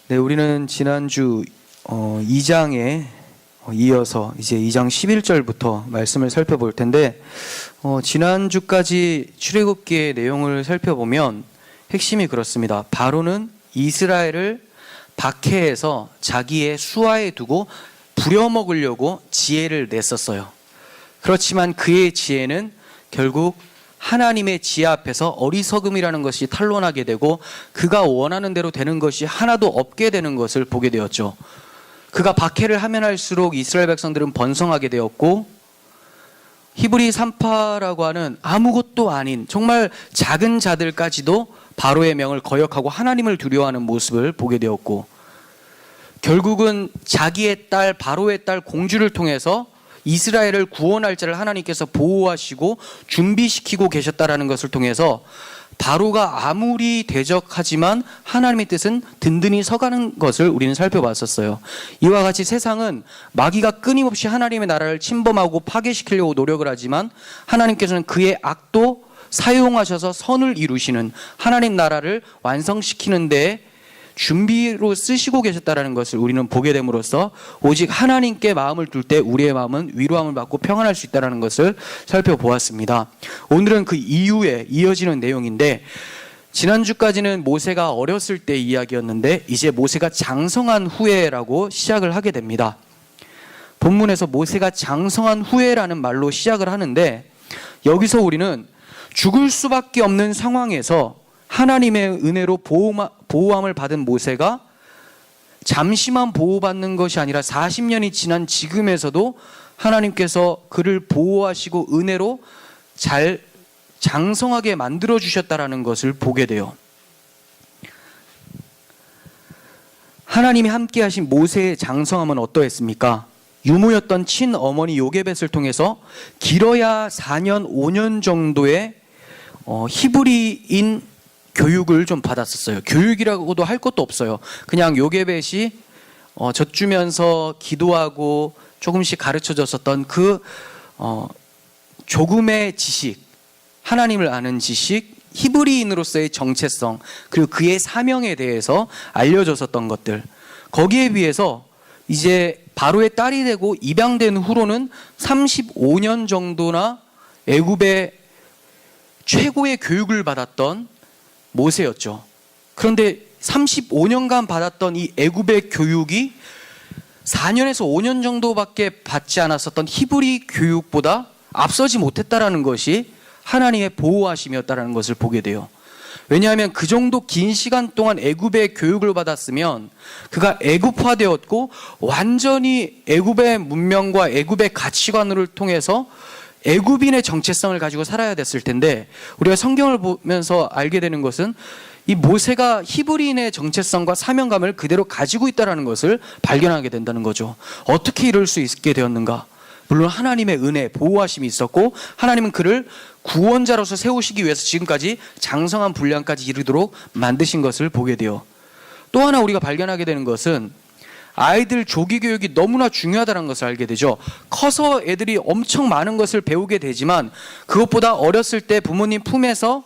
네, 우리는 지난주 2장에 이어서 이제 2장 11절부터 말씀을 살펴볼 텐데 지난주까지 출애굽기의 내용을 살펴보면 핵심이 그렇습니다. 바로는 이스라엘을 박해해서 자기의 수하에 두고 부려먹으려고 지혜를 냈었어요. 그렇지만 그의 지혜는 결국 하나님의 지혜 앞에서 어리석음이라는 것이 탄로나게 되고 그가 원하는 대로 되는 것이 하나도 없게 되는 것을 보게 되었죠. 그가 박해를 하면 할수록 이스라엘 백성들은 번성하게 되었고 히브리 산파라고 하는 아무것도 아닌 정말 작은 자들까지도 바로의 명을 거역하고 하나님을 두려워하는 모습을 보게 되었고 결국은 자기의 딸 바로의 딸 공주를 통해서 이스라엘을 구원할 자를 하나님께서 보호하시고 준비시키고 계셨다라는 것을 통해서 바로가 아무리 대적하지만 하나님의 뜻은 든든히 서가는 것을 우리는 살펴봤었어요. 이와 같이 세상은 마귀가 끊임없이 하나님의 나라를 침범하고 파괴시키려고 노력을 하지만 하나님께서는 그의 악도 사용하셔서 선을 이루시는 하나님 나라를 완성시키는 데에 준비로 쓰시고 계셨다는 것을 우리는 보게 됨으로써 오직 하나님께 마음을 둘 때 우리의 마음은 위로함을 받고 평안할 수 있다는 것을 살펴보았습니다. 오늘은 그 이후에 이어지는 내용인데 지난주까지는 모세가 어렸을 때 이야기였는데 이제 모세가 장성한 후에라고 시작을 하게 됩니다. 본문에서 모세가 장성한 후에라는 말로 시작을 하는데 여기서 우리는 죽을 수밖에 없는 상황에서 하나님의 은혜로 보호함을 받은 모세가 잠시만 보호받는 것이 아니라 40년이 지난 지금에서도 하나님께서 그를 보호하시고 은혜로 잘 장성하게 만들어 주셨다라는 것을 보게 돼요. 하나님이 함께 하신 모세의 장성함은 어떠했습니까? 유모였던 친어머니 요게벳을 통해서 길어야 4년 5년 정도의 히브리인 교육을 좀 받았었어요. 교육이라고도 할 것도 없어요. 그냥 요게벳이 젖주면서 기도하고 조금씩 가르쳐줬었던 그 조금의 지식, 하나님을 아는 지식, 히브리인으로서의 정체성, 그리고 그의 사명에 대해서 알려줬었던 것들, 거기에 비해서 이제 바로의 딸이 되고 입양된 후로는 35년 정도나 애굽의 최고의 교육을 받았던 모세였죠. 그런데 35년간 받았던 이 애굽의 교육이 4년에서 5년 정도밖에 받지 않았었던 히브리 교육보다 앞서지 못했다라는 것이 하나님의 보호하심이었다라는 것을 보게 돼요. 왜냐하면 그 정도 긴 시간 동안 애굽의 교육을 받았으면 그가 애굽화되었고 완전히 애굽의 문명과 애굽의 가치관을 통해서 애굽인의 정체성을 가지고 살아야 됐을 텐데 우리가 성경을 보면서 알게 되는 것은 이 모세가 히브리인의 정체성과 사명감을 그대로 가지고 있다는 것을 발견하게 된다는 거죠. 어떻게 이럴 수 있게 되었는가? 물론 하나님의 은혜, 보호하심이 있었고 하나님은 그를 구원자로서 세우시기 위해서 지금까지 장성한 분량까지 이르도록 만드신 것을 보게 돼요. 또 하나 우리가 발견하게 되는 것은 아이들 조기 교육이 너무나 중요하다는 것을 알게 되죠. 커서 애들이 엄청 많은 것을 배우게 되지만 그것보다 어렸을 때 부모님 품에서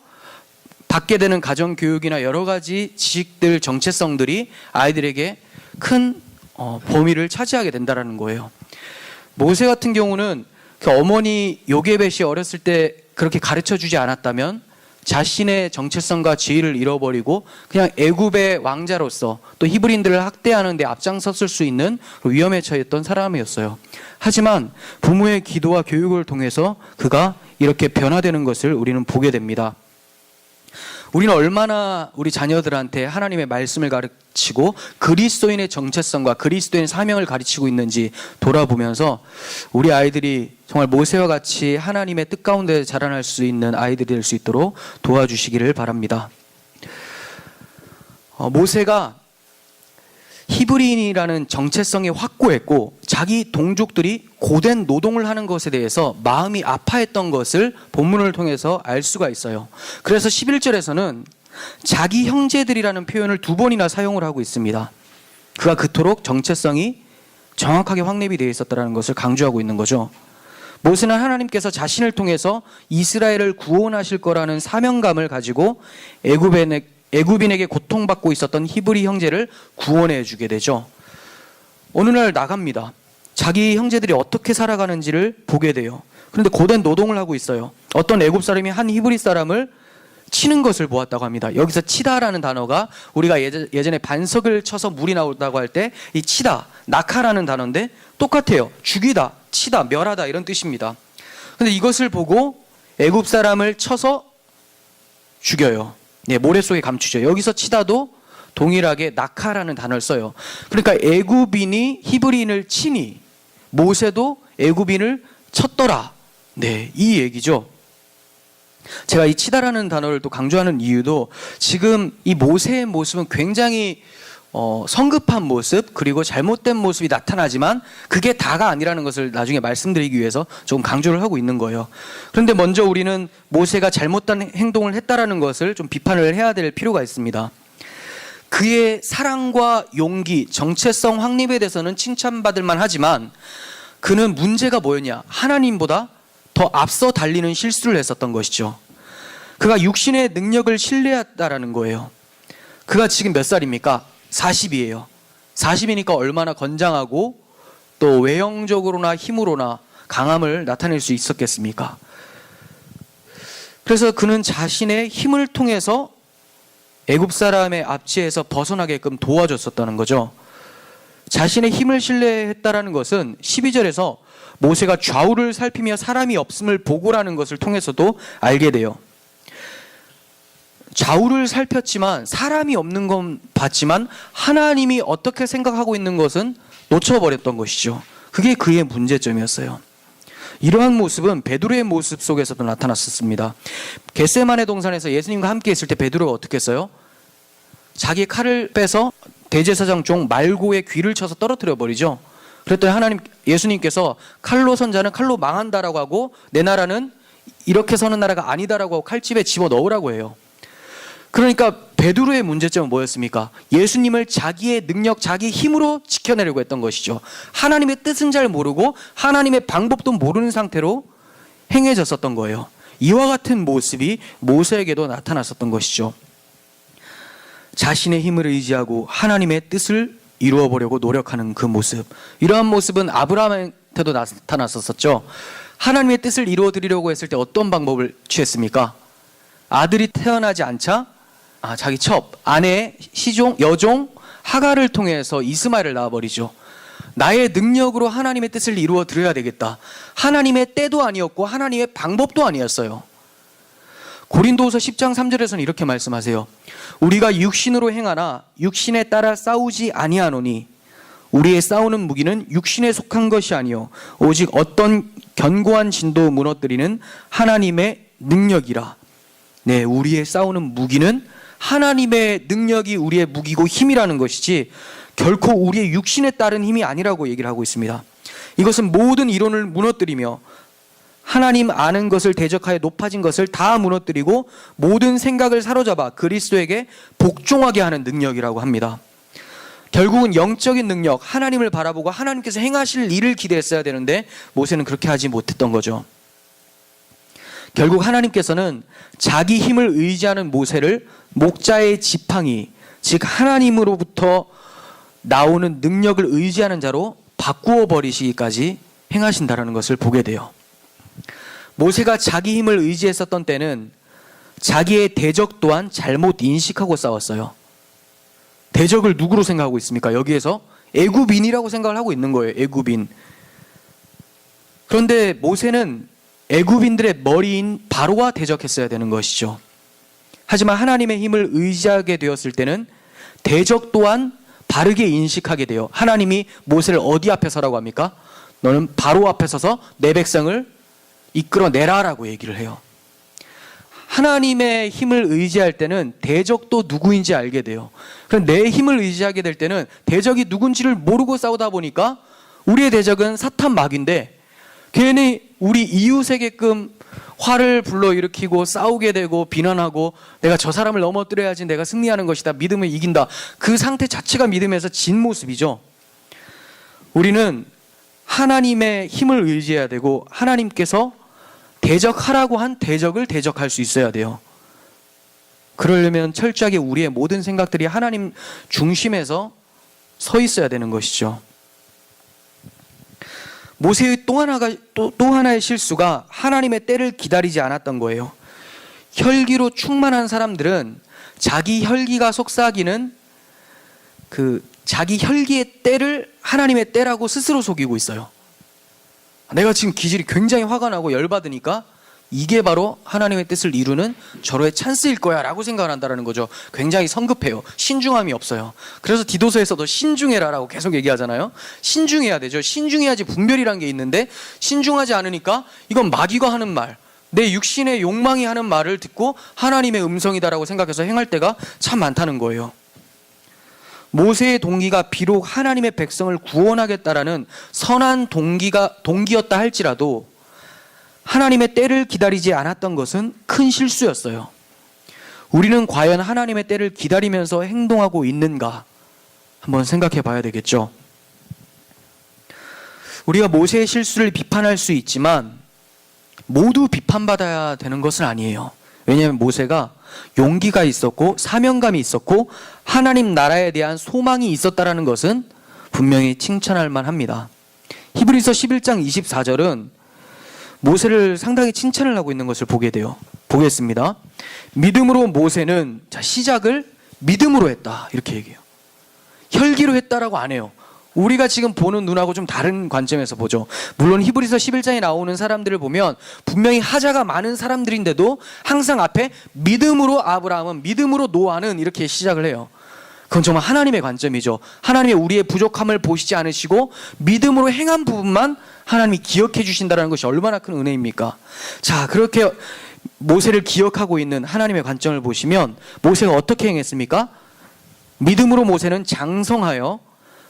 받게 되는 가정교육이나 여러 가지 지식들, 정체성들이 아이들에게 큰 범위를 차지하게 된다는 거예요. 모세 같은 경우는 그 어머니 요게벳이 어렸을 때 그렇게 가르쳐주지 않았다면 자신의 정체성과 지위를 잃어버리고 그냥 애굽의 왕자로서 또 히브리인들을 학대하는 데 앞장섰을 수 있는 위험에 처했던 사람이었어요. 하지만 부모의 기도와 교육을 통해서 그가 이렇게 변화되는 것을 우리는 보게 됩니다. 우리는 얼마나 우리 자녀들한테 하나님의 말씀을 가르치고 그리스도인의 정체성과 그리스도인의 사명을 가르치고 있는지 돌아보면서 우리 아이들이 정말 모세와 같이 하나님의 뜻 가운데 자라날 수 있는 아이들이 될 수 있도록 도와주시기를 바랍니다. 모세가 히브리인이라는 정체성이 확고했고 자기 동족들이 고된 노동을 하는 것에 대해서 마음이 아파했던 것을 본문을 통해서 알 수가 있어요. 그래서 11절에서는 자기 형제들이라는 표현을 2번이나 사용을 하고 있습니다. 그가 그토록 정체성이 정확하게 확립이 되어 있었다는 것을 강조하고 있는 거죠. 모세는 하나님께서 자신을 통해서 이스라엘을 구원하실 거라는 사명감을 가지고 애굽에 애굽인에게 고통받고 있었던 히브리 형제를 구원해 주게 되죠. 어느 날 나갑니다. 자기 형제들이 어떻게 살아가는지를 보게 돼요. 그런데 고된 노동을 하고 있어요. 어떤 애굽 사람이 한 히브리 사람을 치는 것을 보았다고 합니다. 여기서 치다라는 단어가 우리가 예전에 반석을 쳐서 물이 나온다고 할 때 이 치다, 낙하라는 단어인데 똑같아요. 죽이다, 치다, 멸하다 이런 뜻입니다. 그런데 이것을 보고 애굽 사람을 쳐서 죽여요. 모래 속에 감추죠. 여기서 치다도 동일하게 낙하라는 단어를 써요. 그러니까 애굽인이 히브리인을 치니 모세도 애굽인을 쳤더라. 이 얘기죠. 제가 이 치다라는 단어를 또 강조하는 이유도 지금 이 모세의 모습은 굉장히 성급한 모습 그리고 잘못된 모습이 나타나지만 그게 다가 아니라는 것을 나중에 말씀드리기 위해서 조금 강조를 하고 있는 거예요. 그런데 먼저 우리는 모세가 잘못된 행동을 했다라는 것을 좀 비판을 해야 될 필요가 있습니다. 그의 사랑과 용기, 정체성 확립에 대해서는 칭찬받을 만하지만 그는 문제가 뭐였냐? 하나님보다 더 앞서 달리는 실수를 했었던 것이죠. 그가 육신의 능력을 신뢰했다라는 거예요. 그가 지금 몇 살입니까? 40이에요. 40이니까 얼마나 건장하고 또 외형적으로나 힘으로나 강함을 나타낼 수 있었겠습니까? 그래서 그는 자신의 힘을 통해서 애굽 사람의 압제에서 벗어나게끔 도와줬었다는 거죠. 자신의 힘을 신뢰했다라는 것은 12절에서 모세가 좌우를 살피며 사람이 없음을 보고라는 것을 통해서도 알게 돼요. 좌우를 살폈지만 사람이 없는 건 봤지만 하나님이 어떻게 생각하고 있는 것은 놓쳐버렸던 것이죠. 그게 그의 문제점이었어요. 이러한 모습은 베드로의 모습 속에서도 나타났었습니다. 겟세마네 동산에서 예수님과 함께 있을 때 베드로가 어떻게 했어요? 자기의 칼을 빼서 대제사장 종 말고의 귀를 쳐서 떨어뜨려 버리죠. 그랬더니 예수님께서 칼로 선 자는 칼로 망한다라고 하고 내 나라는 이렇게 서는 나라가 아니다라고 하고 칼집에 집어넣으라고 해요. 그러니까 베드로의 문제점은 뭐였습니까? 예수님을 자기의 능력, 자기 힘으로 지켜내려고 했던 것이죠. 하나님의 뜻은 잘 모르고 하나님의 방법도 모르는 상태로 행해졌었던 거예요. 이와 같은 모습이 모세에게도 나타났었던 것이죠. 자신의 힘을 의지하고 하나님의 뜻을 이루어 보려고 노력하는 그 모습, 이러한 모습은 아브라함한테도 나타났었죠. 하나님의 뜻을 이루어 드리려고 했을 때 어떤 방법을 취했습니까? 아들이 태어나지 않자 자기 첩, 아내, 여종 하갈을 통해서 이스마엘을 낳아버리죠. 나의 능력으로 하나님의 뜻을 이루어 드려야 되겠다. 하나님의 때도 아니었고 하나님의 방법도 아니었어요. 고린도후서 10장 3절에서는 이렇게 말씀하세요. 우리가 육신으로 행하나 육신에 따라 싸우지 아니하노니 우리의 싸우는 무기는 육신에 속한 것이 아니요 오직 어떤 견고한 진도 무너뜨리는 하나님의 능력이라. 우리의 싸우는 무기는 하나님의 능력이 우리의 무기고 힘이라는 것이지 결코 우리의 육신에 따른 힘이 아니라고 얘기를 하고 있습니다. 이것은 모든 이론을 무너뜨리며 하나님 아는 것을 대적하여 높아진 것을 다 무너뜨리고 모든 생각을 사로잡아 그리스도에게 복종하게 하는 능력이라고 합니다. 결국은 영적인 능력, 하나님을 바라보고 하나님께서 행하실 일을 기대했어야 되는데 모세는 그렇게 하지 못했던 거죠. 결국 하나님께서는 자기 힘을 의지하는 모세를 목자의 지팡이, 즉 하나님으로부터 나오는 능력을 의지하는 자로 바꾸어 버리시기까지 행하신다는 것을 보게 돼요. 모세가 자기 힘을 의지했었던 때는 자기의 대적 또한 잘못 인식하고 싸웠어요. 대적을 누구로 생각하고 있습니까? 여기에서 애굽인이라고 생각을 하고 있는 거예요. 애굽인. 그런데 모세는 애굽인들의 머리인 바로와 대적했어야 되는 것이죠. 하지만 하나님의 힘을 의지하게 되었을 때는 대적 또한 바르게 인식하게 돼요. 하나님이 모세를 어디 앞에 서라고 합니까? 너는 바로 앞에 서서 내 백성을 이끌어내라라고 얘기를 해요. 하나님의 힘을 의지할 때는 대적도 누구인지 알게 돼요. 그럼 내 힘을 의지하게 될 때는 대적이 누군지를 모르고 싸우다 보니까 우리의 대적은 사탄 마귀인데 괜히 우리 이웃에게끔 화를 불러일으키고 싸우게 되고 비난하고 내가 저 사람을 넘어뜨려야지 내가 승리하는 것이다. 믿음을 이긴다. 그 상태 자체가 믿음에서 진 모습이죠. 우리는 하나님의 힘을 의지해야 되고 하나님께서 대적하라고 한 대적을 대적할 수 있어야 돼요. 그러려면 철저하게 우리의 모든 생각들이 하나님 중심에서 서 있어야 되는 것이죠. 모세의 또 하나의 실수가 하나님의 때를 기다리지 않았던 거예요. 혈기로 충만한 사람들은 자기 혈기가 속삭이는 자기 혈기의 때를 하나님의 때라고 스스로 속이고 있어요. 내가 지금 기질이 굉장히 화가 나고 열받으니까 이게 바로 하나님의 뜻을 이루는 절호의 찬스일 거야 라고 생각을 한다는 거죠. 굉장히 성급해요. 신중함이 없어요. 그래서 디도서에서도 신중해라 라고 계속 얘기하잖아요. 신중해야 되죠. 신중해야지 분별이란 게 있는데 신중하지 않으니까 이건 마귀가 하는 말, 내 육신의 욕망이 하는 말을 듣고 하나님의 음성이다라고 생각해서 행할 때가 참 많다는 거예요. 모세의 동기가 비록 하나님의 백성을 구원하겠다라는 선한 동기였다 할지라도 하나님의 때를 기다리지 않았던 것은 큰 실수였어요. 우리는 과연 하나님의 때를 기다리면서 행동하고 있는가 한번 생각해 봐야 되겠죠. 우리가 모세의 실수를 비판할 수 있지만 모두 비판받아야 되는 것은 아니에요. 왜냐하면 모세가 용기가 있었고 사명감이 있었고 하나님 나라에 대한 소망이 있었다라는 것은 분명히 칭찬할 만합니다. 히브리서 11장 24절은 모세를 상당히 칭찬을 하고 있는 것을 보게 돼요. 보겠습니다. 믿음으로 모세는 시작을 믿음으로 했다 이렇게 얘기해요. 혈기로 했다라고 안 해요. 우리가 지금 보는 눈하고 좀 다른 관점에서 보죠. 물론 히브리서 11장에 나오는 사람들을 보면 분명히 하자가 많은 사람들인데도 항상 앞에 믿음으로 아브라함은, 믿음으로 노아는 이렇게 시작을 해요. 그건 정말 하나님의 관점이죠. 하나님의 우리의 부족함을 보시지 않으시고 믿음으로 행한 부분만 하나님이 기억해 주신다는 것이 얼마나 큰 은혜입니까? 자, 그렇게 모세를 기억하고 있는 하나님의 관점을 보시면 모세가 어떻게 행했습니까? 믿음으로 모세는 장성하여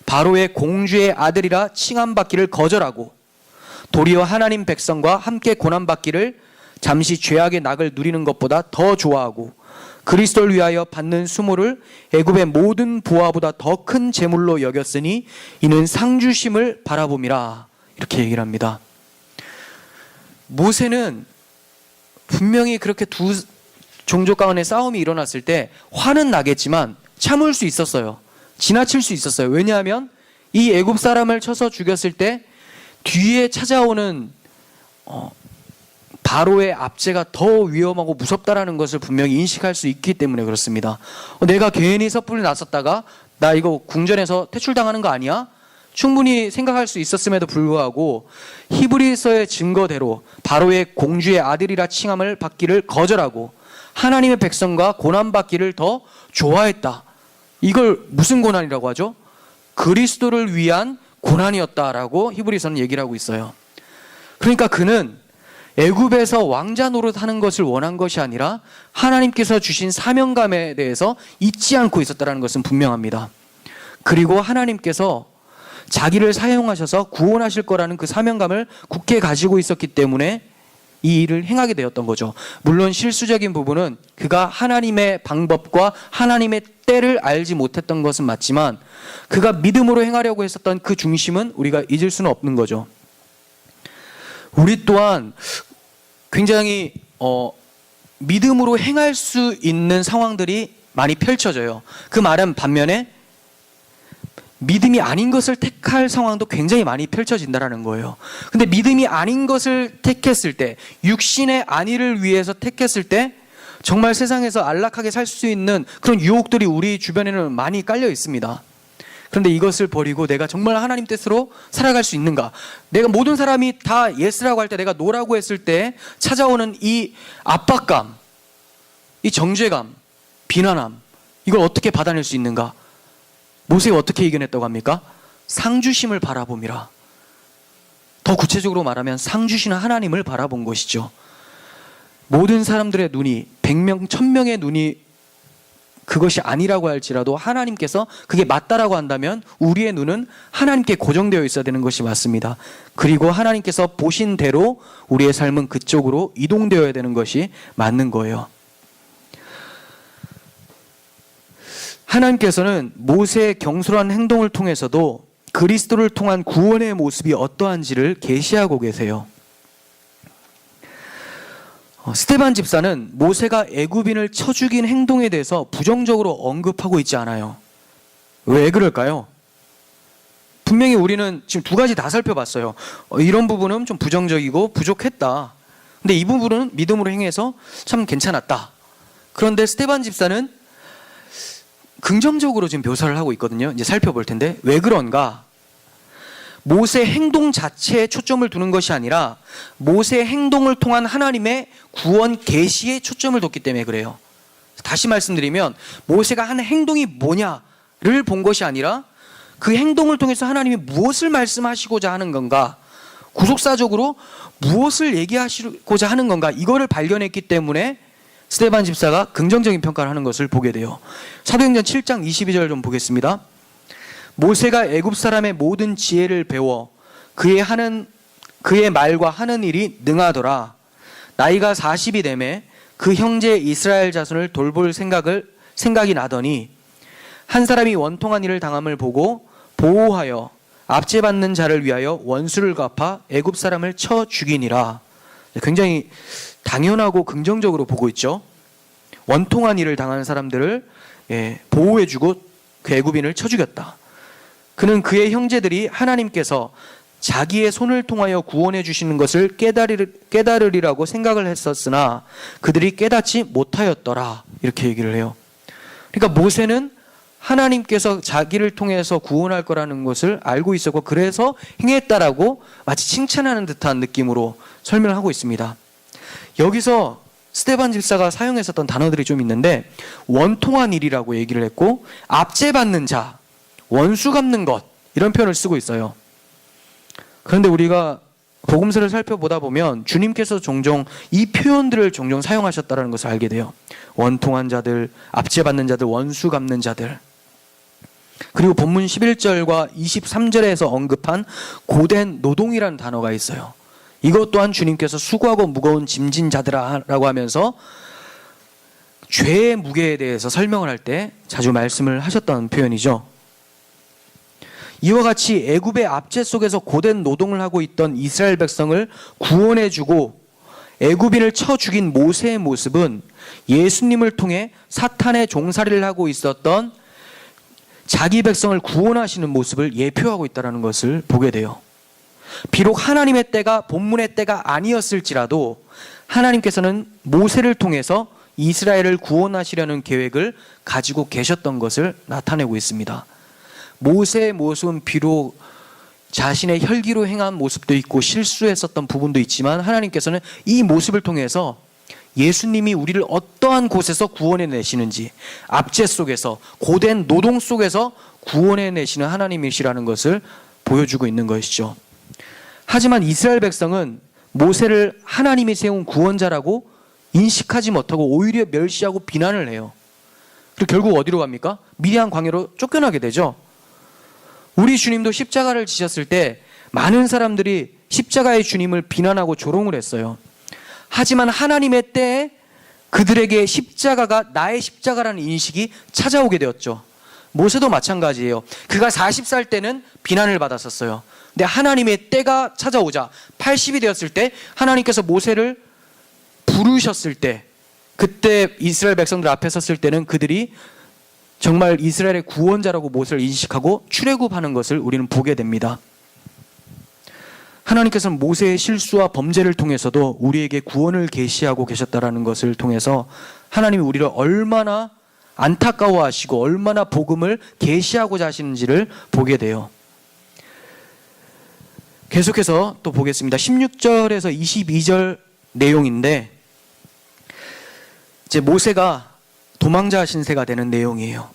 바로의 공주의 아들이라 칭함받기를 거절하고 도리어 하나님 백성과 함께 고난받기를 잠시 죄악의 낙을 누리는 것보다 더 좋아하고 그리스도를 위하여 받는 수모를 애굽의 모든 보화보다 더 큰 재물로 여겼으니 이는 상주심을 바라봄이라 이렇게 얘기를 합니다. 모세는 분명히 그렇게 두 종족 가운데 싸움이 일어났을 때 화는 나겠지만 참을 수 있었어요. 지나칠 수 있었어요. 왜냐하면 이 애굽 사람을 쳐서 죽였을 때 뒤에 찾아오는 바로의 압제가 더 위험하고 무섭다라는 것을 분명히 인식할 수 있기 때문에 그렇습니다. 내가 괜히 섣불리 나섰다가 나 이거 궁전에서 퇴출당하는 거 아니야? 충분히 생각할 수 있었음에도 불구하고 히브리서의 증거대로 바로의 공주의 아들이라 칭함을 받기를 거절하고 하나님의 백성과 고난받기를 더 좋아했다. 이걸 무슨 고난이라고 하죠? 그리스도를 위한 고난이었다라고 히브리서는 얘기를 하고 있어요. 그러니까 그는 애굽에서 왕자 노릇하는 것을 원한 것이 아니라 하나님께서 주신 사명감에 대해서 잊지 않고 있었다는 것은 분명합니다. 그리고 하나님께서 자기를 사용하셔서 구원하실 거라는 그 사명감을 굳게 가지고 있었기 때문에 이 일을 행하게 되었던 거죠. 물론 실수적인 부분은 그가 하나님의 방법과 하나님의 때를 알지 못했던 것은 맞지만 그가 믿음으로 행하려고 했었던 그 중심은 우리가 잊을 수는 없는 거죠. 우리 또한 굉장히 믿음으로 행할 수 있는 상황들이 많이 펼쳐져요. 그 말은 반면에 믿음이 아닌 것을 택할 상황도 굉장히 많이 펼쳐진다는 거예요. 근데 믿음이 아닌 것을 택했을 때, 육신의 안위를 위해서 택했을 때 정말 세상에서 안락하게 살 수 있는 그런 유혹들이 우리 주변에는 많이 깔려 있습니다. 그런데 이것을 버리고 내가 정말 하나님 뜻으로 살아갈 수 있는가? 내가 모든 사람이 다 예스라고 할 때, 내가 노라고 했을 때 찾아오는 이 압박감, 이 정죄감, 비난함, 이걸 어떻게 받아낼 수 있는가? 모세가 어떻게 이겨냈다고 합니까? 상주심을 바라봄이라. 더 구체적으로 말하면 상주시는 하나님을 바라본 것이죠. 모든 사람들의 눈이 100명, 1000명의 눈이 그것이 아니라고 할지라도 하나님께서 그게 맞다라고 한다면 우리의 눈은 하나님께 고정되어 있어야 되는 것이 맞습니다. 그리고 하나님께서 보신 대로 우리의 삶은 그쪽으로 이동되어야 되는 것이 맞는 거예요. 하나님께서는 모세의 경솔한 행동을 통해서도 그리스도를 통한 구원의 모습이 어떠한지를 계시하고 계세요. 스데반 집사는 모세가 애굽인을 쳐 죽인 행동에 대해서 부정적으로 언급하고 있지 않아요. 왜 그럴까요? 분명히 우리는 지금 두 가지 다 살펴봤어요. 이런 부분은 좀 부정적이고 부족했다. 근데 이 부분은 믿음으로 행해서 참 괜찮았다. 그런데 스데반 집사는 긍정적으로 지금 묘사를 하고 있거든요. 이제 살펴볼 텐데 왜 그런가? 모세 행동 자체에 초점을 두는 것이 아니라 모세 행동을 통한 하나님의 구원 계시에 초점을 뒀기 때문에 그래요. 다시 말씀드리면 모세가 한 행동이 뭐냐를 본 것이 아니라 그 행동을 통해서 하나님이 무엇을 말씀하시고자 하는 건가, 구속사적으로 무엇을 얘기하시고자 하는 건가, 이거를 발견했기 때문에 스데반 집사가 긍정적인 평가를 하는 것을 보게 돼요. 사도행전 7장 22절 좀 보겠습니다. 모세가 애굽 사람의 모든 지혜를 배워 그의 말과 하는 일이 능하더라. 나이가 40이 되매 그 형제 이스라엘 자손을 돌볼 생각이 나더니 한 사람이 원통한 일을 당함을 보고 보호하여 압제받는 자를 위하여 원수를 갚아 애굽 사람을 쳐 죽이니라. 굉장히 당연하고 긍정적으로 보고 있죠. 원통한 일을 당한 사람들을 보호해주고 그 애굽인을 쳐 죽였다. 그는 그의 형제들이 하나님께서 자기의 손을 통하여 구원해 주시는 것을 깨달으리라고 생각을 했었으나 그들이 깨닫지 못하였더라. 이렇게 얘기를 해요. 그러니까 모세는 하나님께서 자기를 통해서 구원할 거라는 것을 알고 있었고 그래서 행했다라고 마치 칭찬하는 듯한 느낌으로 설명을 하고 있습니다. 여기서 스데반 집사가 사용했었던 단어들이 좀 있는데 원통한 일이라고 얘기를 했고 압제받는 자, 원수 갚는 것, 이런 표현을 쓰고 있어요. 그런데 우리가 복음서를 살펴보다 보면 주님께서 종종 이 표현들을 종종 사용하셨다는 것을 알게 돼요. 원통한 자들, 압제받는 자들, 원수 갚는 자들. 그리고 본문 11절과 23절에서 언급한 고된 노동이라는 단어가 있어요. 이것 또한 주님께서 수고하고 무거운 짐진 자들아라고 하면서 죄의 무게에 대해서 설명을 할 때 자주 말씀을 하셨던 표현이죠. 이와 같이 애굽의 압제 속에서 고된 노동을 하고 있던 이스라엘 백성을 구원해주고 애굽인을 쳐 죽인 모세의 모습은 예수님을 통해 사탄의 종살이를 하고 있었던 자기 백성을 구원하시는 모습을 예표하고 있다는 것을 보게 돼요. 비록 하나님의 때가 본문의 때가 아니었을지라도 하나님께서는 모세를 통해서 이스라엘을 구원하시려는 계획을 가지고 계셨던 것을 나타내고 있습니다. 모세의 모습은 비록 자신의 혈기로 행한 모습도 있고 실수했었던 부분도 있지만 하나님께서는 이 모습을 통해서 예수님이 우리를 어떠한 곳에서 구원해 내시는지, 압제 속에서 고된 노동 속에서 구원해 내시는 하나님이시라는 것을 보여주고 있는 것이죠. 하지만 이스라엘 백성은 모세를 하나님이 세운 구원자라고 인식하지 못하고 오히려 멸시하고 비난을 해요. 그리고 결국 어디로 갑니까? 미디안 광야로 쫓겨나게 되죠. 우리 주님도 십자가를 지셨을 때 많은 사람들이 십자가의 주님을 비난하고 조롱을 했어요. 하지만 하나님의 때에 그들에게 십자가가 나의 십자가라는 인식이 찾아오게 되었죠. 모세도 마찬가지예요. 그가 40살 때는 비난을 받았었어요. 근데 하나님의 때가 찾아오자 80이 되었을 때 하나님께서 모세를 부르셨을 때, 그때 이스라엘 백성들 앞에 섰을 때는 그들이 정말 이스라엘의 구원자라고 모세를 인식하고 출애굽하는 것을 우리는 보게 됩니다. 하나님께서는 모세의 실수와 범죄를 통해서도 우리에게 구원을 계시하고 계셨다는 것을 통해서 하나님이 우리를 얼마나 안타까워하시고 얼마나 복음을 계시하고자 하시는지를 보게 돼요. 계속해서 또 보겠습니다. 16절에서 22절 내용인데 이제 모세가 도망자 신세가 되는 내용이에요.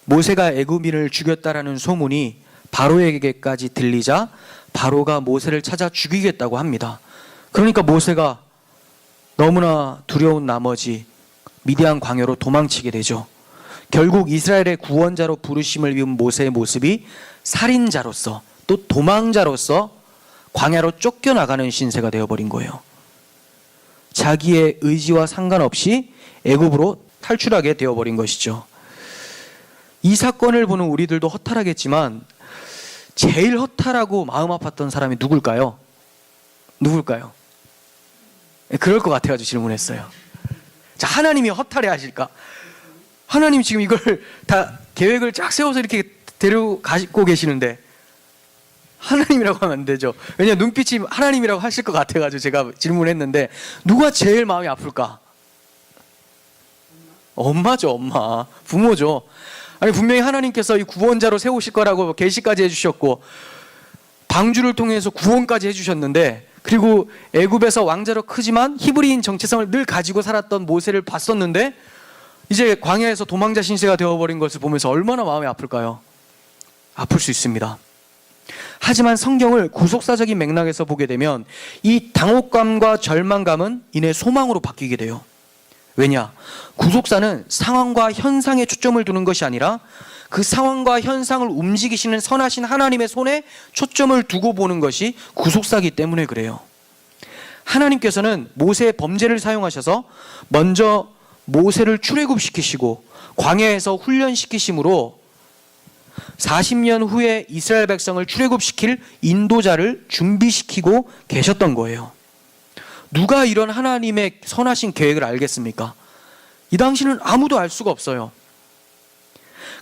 모세가 애굽인을 죽였다라는 소문이 바로에게까지 들리자 바로가 모세를 찾아 죽이겠다고 합니다. 그러니까 모세가 너무나 두려운 나머지 미디안 광야로 도망치게 되죠. 결국 이스라엘의 구원자로 부르심을 입은 모세의 모습이 살인자로서 또 도망자로서 광야로 쫓겨나가는 신세가 되어버린 거예요. 자기의 의지와 상관없이 애굽으로 탈출하게 되어버린 것이죠. 이 사건을 보는 우리들도 허탈하겠지만 제일 허탈하고 마음 아팠던 사람이 누굴까요? 그럴 것 같아가지고 질문했어요. 자, 하나님이 허탈해 하실까? 하나님 지금 이걸 다 계획을 쫙 세워서 이렇게 데려가고 계시는데 하나님이라고 하면 안 되죠. 왜냐하면 눈빛이 하나님이라고 하실 것 같아가지고 제가 질문했는데 누가 제일 마음이 아플까? 엄마죠, 엄마. 부모죠. 아니, 분명히 하나님께서 이 구원자로 세우실 거라고 계시까지 해주셨고 방주를 통해서 구원까지 해주셨는데, 그리고 애굽에서 왕자로 크지만 히브리인 정체성을 늘 가지고 살았던 모세를 봤었는데 이제 광야에서 도망자 신세가 되어버린 것을 보면서 얼마나 마음이 아플까요? 아플 수 있습니다. 하지만 성경을 구속사적인 맥락에서 보게 되면 이 당혹감과 절망감은 이내 소망으로 바뀌게 돼요. 왜냐? 구속사는 상황과 현상에 초점을 두는 것이 아니라 그 상황과 현상을 움직이시는 선하신 하나님의 손에 초점을 두고 보는 것이 구속사이기 때문에 그래요. 하나님께서는 모세의 범죄를 사용하셔서 먼저 모세를 출애굽시키시고 광야에서 훈련시키심으로 40년 후에 이스라엘 백성을 출애굽시킬 인도자를 준비시키고 계셨던 거예요. 누가 이런 하나님의 선하신 계획을 알겠습니까? 이 당시는 아무도 알 수가 없어요.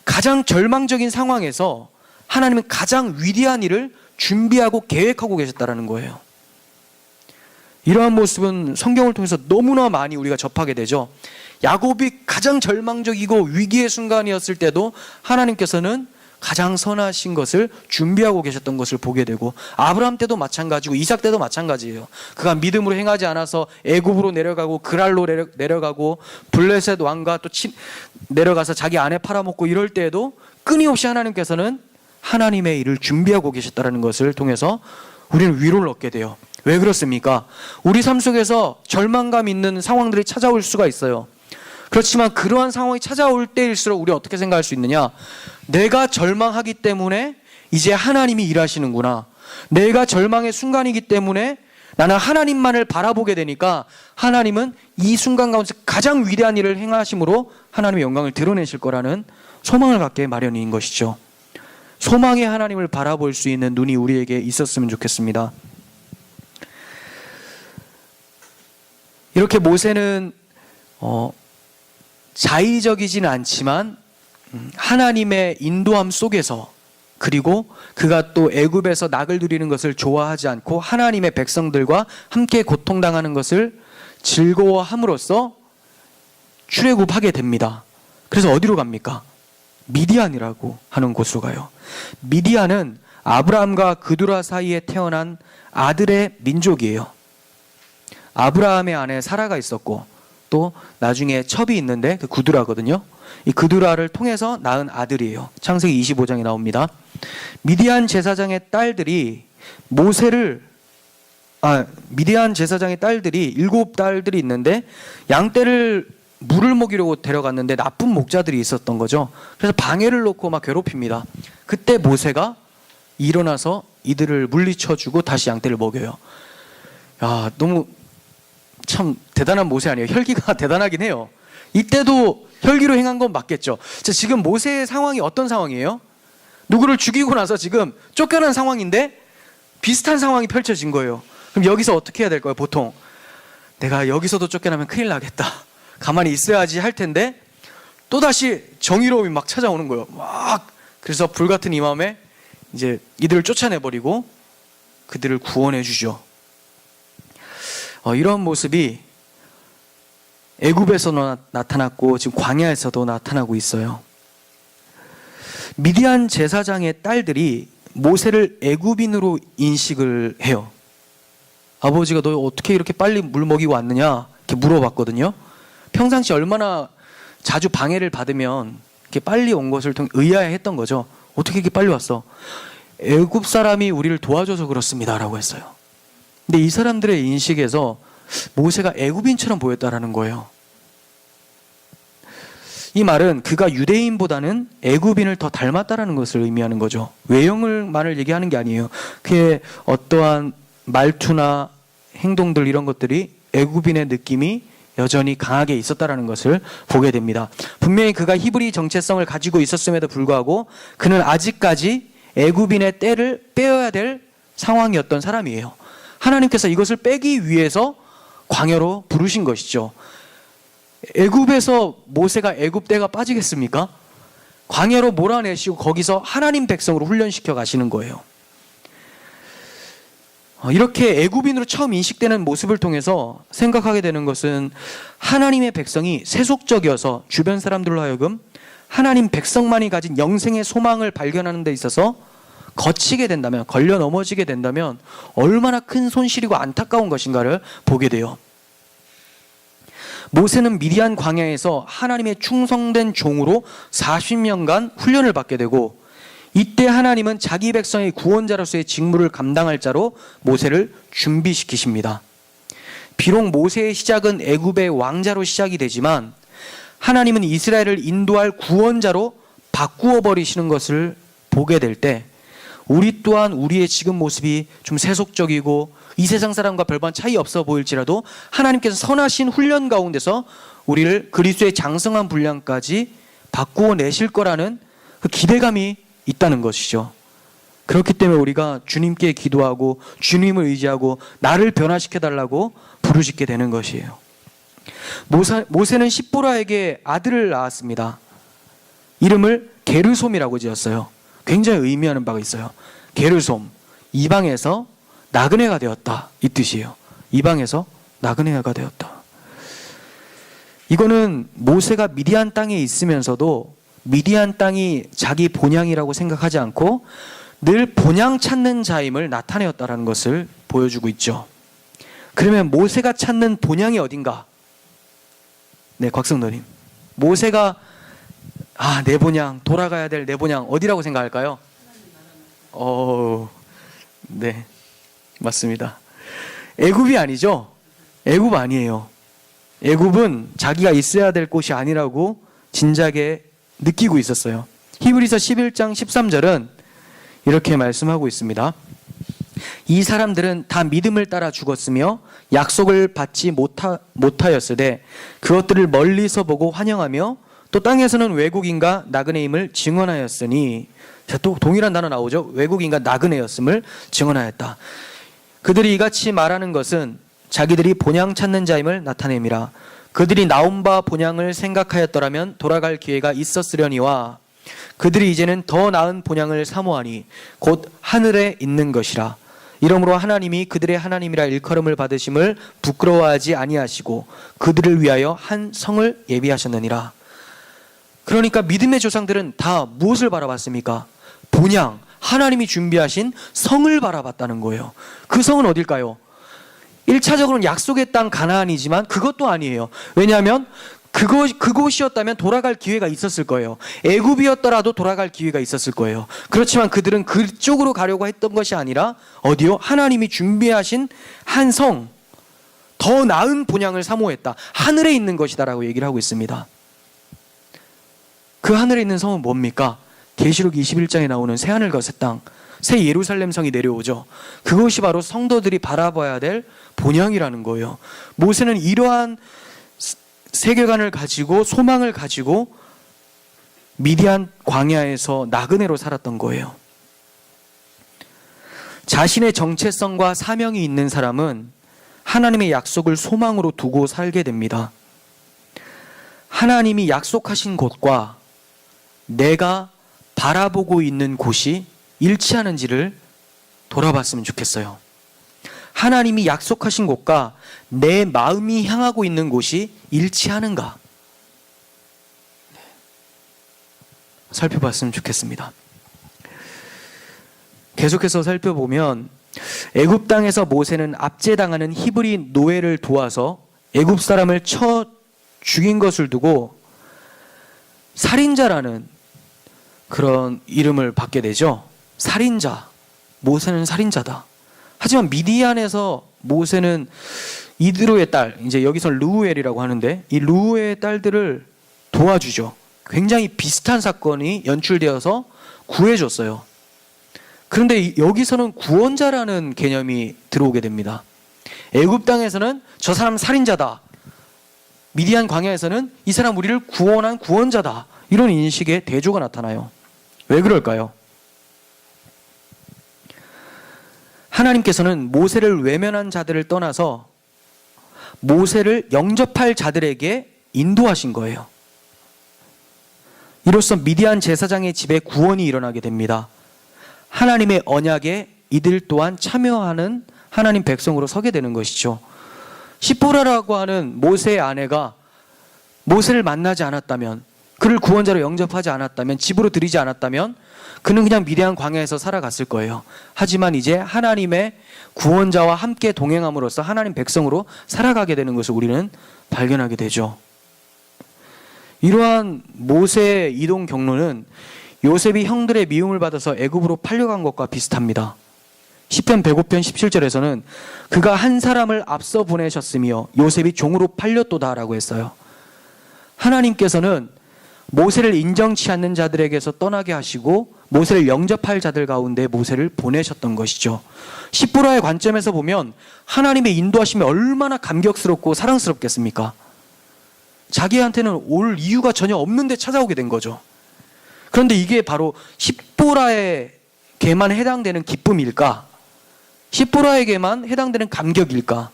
가장 절망적인 상황에서 하나님은 가장 위대한 일을 준비하고 계획하고 계셨다는 거예요. 이러한 모습은 성경을 통해서 너무나 많이 우리가 접하게 되죠. 야곱이 가장 절망적이고 위기의 순간이었을 때도 하나님께서는 가장 선하신 것을 준비하고 계셨던 것을 보게 되고, 아브라함 때도 마찬가지고 이삭 때도 마찬가지예요. 그가 믿음으로 행하지 않아서 애굽으로 내려가고 그랄로 내려가고 블레셋 왕과 또 내려가서 자기 아내 팔아먹고 이럴 때에도 끊임없이 하나님께서는 하나님의 일을 준비하고 계셨다는 것을 통해서 우리는 위로를 얻게 돼요. 왜 그렇습니까? 우리 삶 속에서 절망감 있는 상황들이 찾아올 수가 있어요. 그렇지만 그러한 상황이 찾아올 때일수록 우리가 어떻게 생각할 수 있느냐? 내가 절망하기 때문에 이제 하나님이 일하시는구나. 내가 절망의 순간이기 때문에 나는 하나님만을 바라보게 되니까 하나님은 이 순간 가운데 가장 위대한 일을 행하심으로 하나님의 영광을 드러내실 거라는 소망을 갖게 마련인 것이죠. 소망의 하나님을 바라볼 수 있는 눈이 우리에게 있었으면 좋겠습니다. 이렇게 모세는 자의적이지는 않지만 하나님의 인도함 속에서, 그리고 그가 또 애굽에서 낙을 누리는 것을 좋아하지 않고 하나님의 백성들과 함께 고통당하는 것을 즐거워함으로써 출애굽하게 됩니다. 그래서 어디로 갑니까? 미디안이라고 하는 곳으로 가요. 미디안은 아브라함과 그두라 사이에 태어난 아들의 민족이에요. 아브라함의 아내 사라가 있었고 또 나중에 첩이 있는데 그 그두라거든요. 이 그두라를 통해서 낳은 아들이에요. 창세기 25장에 나옵니다. 미디안 제사장의 딸들이 미디안 제사장의 딸들이 7딸들이 있는데 양떼를 물을 먹이려고 데려갔는데 나쁜 목자들이 있었던 거죠. 그래서 방해를 놓고 막 괴롭힙니다. 그때 모세가 일어나서 이들을 물리쳐주고 다시 양떼를 먹여요. 야, 너무 참 대단한 모세 아니에요? 혈기가 대단하긴 해요. 이때도 혈기로 행한 건 맞겠죠. 지금 모세의 상황이 어떤 상황이에요? 누구를 죽이고 나서 지금 쫓겨난 상황인데 비슷한 상황이 펼쳐진 거예요. 그럼 여기서 어떻게 해야 될까요? 보통 내가 여기서도 쫓겨나면 큰일 나겠다, 가만히 있어야지 할 텐데 또다시 정의로움이 막 찾아오는 거예요. 그래서 불같은 이 마음에 이제 이들을 쫓아내버리고 그들을 구원해 주죠. 이런 모습이 애굽에서도 나타났고 지금 광야에서도 나타나고 있어요. 미디안 제사장의 딸들이 모세를 애굽인으로 인식을 해요. 아버지가 너 어떻게 이렇게 빨리 물 먹이고 왔느냐 이렇게 물어봤거든요. 평상시 얼마나 자주 방해를 받으면 이렇게 빨리 온 것을 통해 의아해했던 거죠. 어떻게 이렇게 빨리 왔어? 애굽 사람이 우리를 도와줘서 그렇습니다라고 했어요. 근데 이 사람들의 인식에서 모세가 애굽인처럼 보였다라는 거예요. 이 말은 그가 유대인보다는 애굽인을 더 닮았다라는 것을 의미하는 거죠. 외형을만을 얘기하는 게 아니에요. 그의 어떠한 말투나 행동들 이런 것들이 애굽인의 느낌이 여전히 강하게 있었다라는 것을 보게 됩니다. 분명히 그가 히브리 정체성을 가지고 있었음에도 불구하고 그는 아직까지 애굽인의 때를 빼어야 될 상황이었던 사람이에요. 하나님께서 이것을 빼기 위해서 광야로 부르신 것이죠. 애굽에서 모세가 애굽대가 빠지겠습니까? 광야로 몰아내시고 거기서 하나님 백성으로 훈련시켜 가시는 거예요. 이렇게 애굽인으로 처음 인식되는 모습을 통해서 생각하게 되는 것은 하나님의 백성이 세속적이어서 주변 사람들로 하여금 하나님 백성만이 가진 영생의 소망을 발견하는 데 있어서 거치게 된다면, 걸려 넘어지게 된다면 얼마나 큰 손실이고 안타까운 것인가를 보게 돼요. 모세는 미디안 광야에서 하나님의 충성된 종으로 40년간 훈련을 받게 되고, 이때 하나님은 자기 백성의 구원자로서의 직무를 감당할 자로 모세를 준비시키십니다. 비록 모세의 시작은 애굽의 왕자로 시작이 되지만 하나님은 이스라엘을 인도할 구원자로 바꾸어 버리시는 것을 보게 될 때, 우리 또한 우리의 지금 모습이 좀 세속적이고 이 세상 사람과 별반 차이 없어 보일지라도 하나님께서 선하신 훈련 가운데서 우리를 그리스도의 장성한 분량까지 바꾸어 내실 거라는 그 기대감이 있다는 것이죠. 그렇기 때문에 우리가 주님께 기도하고 주님을 의지하고 나를 변화시켜 달라고 부르짖게 되는 것이에요. 모세는 십보라에게 아들을 낳았습니다. 이름을 게르솜이라고 지었어요. 굉장히 의미하는 바가 있어요. 게르솜, 이방에서 나그네가 되었다, 이 뜻이에요. 이방에서 나그네가 되었다. 이거는 모세가 미디안 땅에 있으면서도 미디안 땅이 자기 본향이라고 생각하지 않고 늘 본향 찾는 자임을 나타내었다는 것을 보여주고 있죠. 그러면 모세가 찾는 본향이 어딘가? 네, 곽성도님. 모세가 내 본향, 돌아가야 될 내 본향 어디라고 생각할까요? 네, 맞습니다. 애굽이 아니죠? 애굽 아니에요. 애굽은 자기가 있어야 될 곳이 아니라고 진작에 느끼고 있었어요. 히브리서 11장 13절은 이렇게 말씀하고 있습니다. 이 사람들은 다 믿음을 따라 죽었으며 약속을 받지 못하였으되 그것들을 멀리서 보고 환영하며 또 땅에서는 외국인과 나그네임을 증언하였으니, 자, 또 동일한 단어 나오죠. 외국인과 나그네였음을 증언하였다. 그들이 이같이 말하는 것은 자기들이 본향 찾는 자임을 나타냄이라. 그들이 나온 바 본향을 생각하였더라면 돌아갈 기회가 있었으려니와 그들이 이제는 더 나은 본향을 사모하니 곧 하늘에 있는 것이라. 이러므로 하나님이 그들의 하나님이라 일컬음을 받으심을 부끄러워하지 아니하시고 그들을 위하여 한 성을 예비하셨느니라. 그러니까 믿음의 조상들은 다 무엇을 바라봤습니까? 본향, 하나님이 준비하신 성을 바라봤다는 거예요. 그 성은 어딜까요? 1차적으로는 약속의 땅 가나안이지만 그것도 아니에요. 왜냐하면 그곳이었다면 돌아갈 기회가 있었을 거예요. 애굽이었더라도 돌아갈 기회가 있었을 거예요. 그렇지만 그들은 그쪽으로 가려고 했던 것이 아니라 어디요? 하나님이 준비하신 한 성, 더 나은 본향을 사모했다. 하늘에 있는 것이다라고 얘기를 하고 있습니다. 그 하늘에 있는 성은 뭡니까? 계시록 21장에 나오는 새하늘과 새 땅, 새 예루살렘 성이 내려오죠. 그것이 바로 성도들이 바라봐야 될 본향이라는 거예요. 모세는 이러한 세계관을 가지고 소망을 가지고 미디안 광야에서 나그네로 살았던 거예요. 자신의 정체성과 사명이 있는 사람은 하나님의 약속을 소망으로 두고 살게 됩니다. 하나님이 약속하신 곳과 내가 바라보고 있는 곳이 일치하는지를 돌아봤으면 좋겠어요. 하나님이 약속하신 곳과 내 마음이 향하고 있는 곳이 일치하는가? 살펴봤으면 좋겠습니다. 계속해서 살펴보면 애굽 땅에서 모세는 압제당하는 히브리 노예를 도와서 애굽 사람을 쳐 죽인 것을 두고 살인자라는 그런 이름을 받게 되죠. 살인자. 모세는 살인자다. 하지만 미디안에서 모세는 이드로의 딸, 이제 여기서 르우엘이라고 하는데 이 르우엘의 딸들을 도와주죠. 굉장히 비슷한 사건이 연출되어서 구해줬어요. 그런데 여기서는 구원자라는 개념이 들어오게 됩니다. 애굽 땅에서는 저 사람 살인자다. 미디안 광야에서는 이 사람 우리를 구원한 구원자다. 이런 인식의 대조가 나타나요. 왜 그럴까요? 하나님께서는 모세를 외면한 자들을 떠나서 모세를 영접할 자들에게 인도하신 거예요. 이로써 미디안 제사장의 집에 구원이 일어나게 됩니다. 하나님의 언약에 이들 또한 참여하는 하나님 백성으로 서게 되는 것이죠. 시보라라고 하는 모세의 아내가 모세를 만나지 않았다면, 그를 구원자로 영접하지 않았다면, 집으로 들이지 않았다면 그는 그냥 미디안 광야에서 살아갔을 거예요. 하지만 이제 하나님의 구원자와 함께 동행함으로써 하나님 백성으로 살아가게 되는 것을 우리는 발견하게 되죠. 이러한 모세의 이동 경로는 요셉이 형들의 미움을 받아서 애굽으로 팔려간 것과 비슷합니다. 시편 105편 17절에서는 그가 한 사람을 앞서 보내셨으며 요셉이 종으로 팔렸도다라고 했어요. 하나님께서는 모세를 인정치 않는 자들에게서 떠나게 하시고 모세를 영접할 자들 가운데 모세를 보내셨던 것이죠. 시보라의 관점에서 보면 하나님의 인도하심이 얼마나 감격스럽고 사랑스럽겠습니까? 자기한테는 올 이유가 전혀 없는데 찾아오게 된 거죠. 그런데 이게 바로 시보라에게만 해당되는 기쁨일까? 시보라에게만 해당되는 감격일까?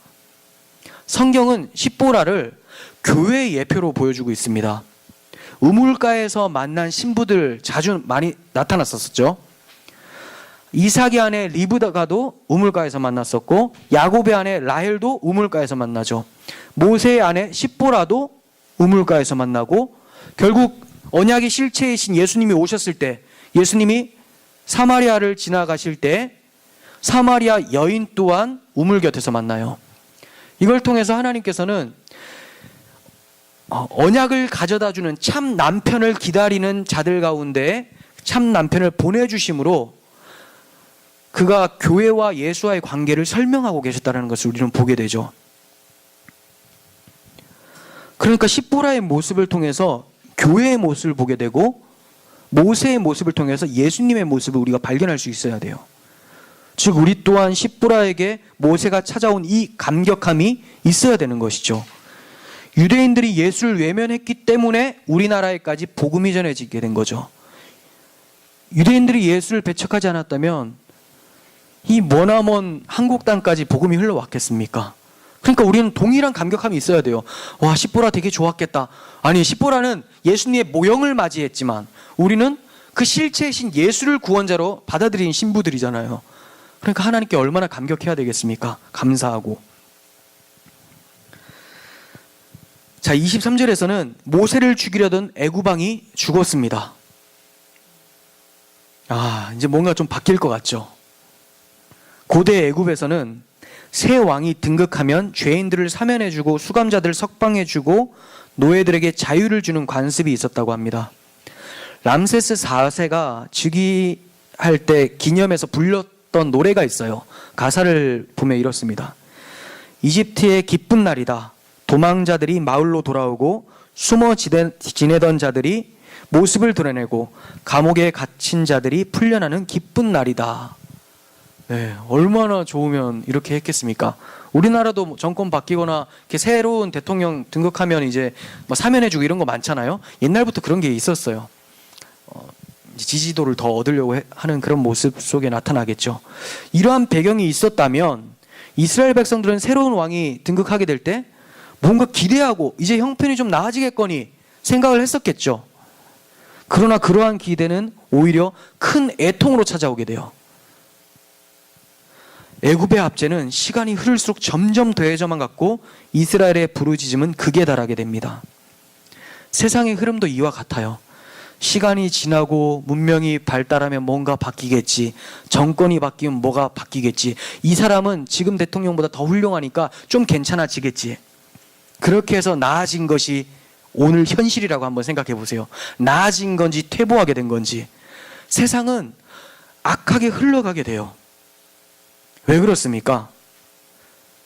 성경은 시보라를 교회의 예표로 보여주고 있습니다. 우물가에서 만난 신부들 자주 많이 나타났었죠. 이삭의 아내 리브가도 우물가에서 만났었고, 야곱의 아내 라헬도 우물가에서 만나죠. 모세의 아내 시보라도 우물가에서 만나고, 결국 언약의 실체이신 예수님이 오셨을 때, 예수님이 사마리아를 지나가실 때 사마리아 여인 또한 우물 곁에서 만나요. 이걸 통해서 하나님께서는 언약을 가져다주는 참 남편을 기다리는 자들 가운데 참 남편을 보내주심으로 그가 교회와 예수와의 관계를 설명하고 계셨다는 것을 우리는 보게 되죠. 그러니까 시보라의 모습을 통해서 교회의 모습을 보게 되고, 모세의 모습을 통해서 예수님의 모습을 우리가 발견할 수 있어야 돼요. 즉 우리 또한 시보라에게 모세가 찾아온 이 감격함이 있어야 되는 것이죠. 유대인들이 예수를 외면했기 때문에 우리나라에까지 복음이 전해지게 된 거죠. 유대인들이 예수를 배척하지 않았다면 이 머나먼 한국 땅까지 복음이 흘러왔겠습니까? 그러니까 우리는 동일한 감격함이 있어야 돼요. 와, 시보라 되게 좋았겠다. 아니, 시보라는 예수님의 모형을 맞이했지만 우리는 그 실체이신 예수를 구원자로 받아들인 신부들이잖아요. 그러니까 하나님께 얼마나 감격해야 되겠습니까? 감사하고. 자, 23절에서는 모세를 죽이려던 애구방이 죽었습니다. 이제 뭔가 좀 바뀔 것 같죠. 고대 애굽에서는 새 왕이 등극하면 죄인들을 사면해주고 수감자들을 석방해주고 노예들에게 자유를 주는 관습이 있었다고 합니다. 람세스 4세가 즉위할 때 기념해서 불렸던 노래가 있어요. 가사를 보면 이렇습니다. 이집트의 기쁜 날이다. 도망자들이 마을로 돌아오고 숨어 지내던 자들이 모습을 드러내고 감옥에 갇힌 자들이 풀려나는 기쁜 날이다. 네, 얼마나 좋으면 이렇게 했겠습니까? 우리나라도 정권 바뀌거나 이렇게 새로운 대통령 등극하면 이제 뭐 사면해주고 이런 거 많잖아요. 옛날부터 그런 게 있었어요. 지지도를 더 얻으려고 하는 그런 모습 속에 나타나겠죠. 이러한 배경이 있었다면 이스라엘 백성들은 새로운 왕이 등극하게 될 때 뭔가 기대하고 이제 형편이 좀 나아지겠거니 생각을 했었겠죠. 그러나 그러한 기대는 오히려 큰 애통으로 찾아오게 돼요. 애굽의 압제는 시간이 흐를수록 점점 더해져만 갔고 이스라엘의 부르짖음은 극에 달하게 됩니다. 세상의 흐름도 이와 같아요. 시간이 지나고 문명이 발달하면 뭔가 바뀌겠지. 정권이 바뀌면 뭐가 바뀌겠지. 이 사람은 지금 대통령보다 더 훌륭하니까 좀 괜찮아지겠지. 그렇게 해서 나아진 것이 오늘 현실이라고 한번 생각해 보세요. 나아진 건지 퇴보하게 된 건지. 세상은 악하게 흘러가게 돼요. 왜 그렇습니까?